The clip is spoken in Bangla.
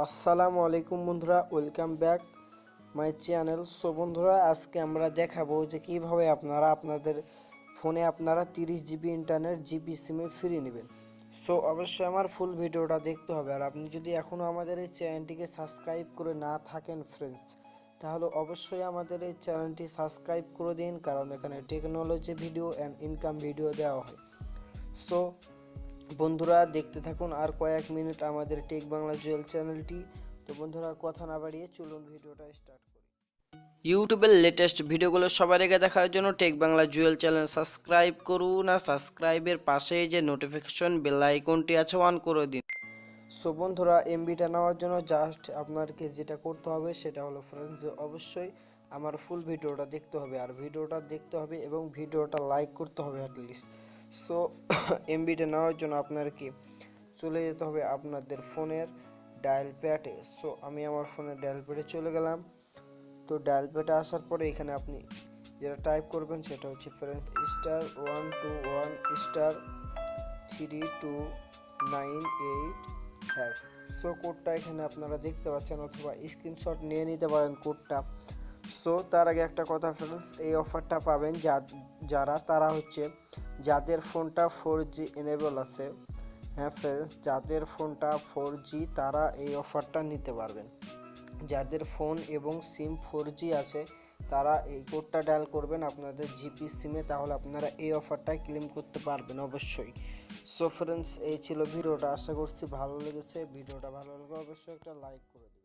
আসসালামু আলাইকুম বন্ধুরা, welcome back my channel. So বন্ধুরা, আজকে আমরা দেখাবো যে কিভাবে আপনারা আপনাদের ফোনে 30 GB ইন্টারনেট জিবি সিমে ফ্রি নেবেন। সো অবশ্যই আমার ফুল ভিডিওটা দেখতে হবে। আর আপনি যদি এখনও আমাদের এই চ্যানেলটিকে সাবস্ক্রাইব করে না থাকেন ফ্রেন্ডস, তাহলে অবশ্যই আমাদের এই চ্যানেলটি সাবস্ক্রাইব করে দিন, কারণ এখানে technology video and income video দেওয়া হয়। সো বন্ধুরা, দেখতে থাকুন আর কয়েক মিনিট আমাদের টেক বাংলা জুয়েল চ্যানেলটি। তো বন্ধুরা, কথা না বাড়িয়ে চলুন ভিডিওটা স্টার্ট করি। ইউটিউবের লেটেস্ট ভিডিওগুলো সবার আগে দেখার জন্য tech Bangla Jewel channel subscribe করুন, আর সাবস্ক্রাইবের পাশে যে নোটিফিকেশন বেল আইকনটি আছে অন করে দিন। সো বন্ধুরা, এমবিটা নেওয়ার জন্য জাস্ট আপনাকে যেটা করতে হবে সেটা হলো ফ্রেন্ডস, যে অবশ্যই আমার ফুল ভিডিওটা দেখতে হবে, আর ভিডিওটা দেখতে হবে এবং ভিডিওটা লাইক করতে হবে অ্যাটলিস্ট। সো এমবিটা নেওয়ার জন্য আপনাকে চলে যেতে হবে আপনাদের ফোনের ডায়াল প্যাডে। সো আমি আমার ফোনের ডায়াল প্যাডে চলে গেলাম। তো ডায়াল প্যাডে আসার পরে এখানে আপনি যেটা টাইপ করবেন সেটা হচ্ছে ফ্রেন্ডস *121*3298#। সো কোডটা এখানে আপনারা দেখতে পাচ্ছেন, অথবা স্ক্রিনশট নিয়ে নিতে পারেন কোডটা। সো তার আগে একটা কথা ফ্রেন্ডস, এই অফারটা পাবেন তারা হচ্ছে যাদের ফোনটা 4G এনেবল আছে। হ্যাঁ ফ্রেন্ডস, যাদের ফোনটা 4G তারা এই অফারটা নিতে পারবেন। যাদের ফোন এবং সিম 4G আছে তারা এই কোডটা ডায়াল করবেন আপনাদের জিপি সিমে, তাহলে আপনারা এই অফারটা ক্লেম করতে পারবেন অবশ্যই। সো ফ্রেন্ডস, এই ছিল ভিডিওটা। আশা করছি ভালো লেগেছে। ভিডিওটা ভালো লাগলে অবশ্যই একটা লাইক করে দিন।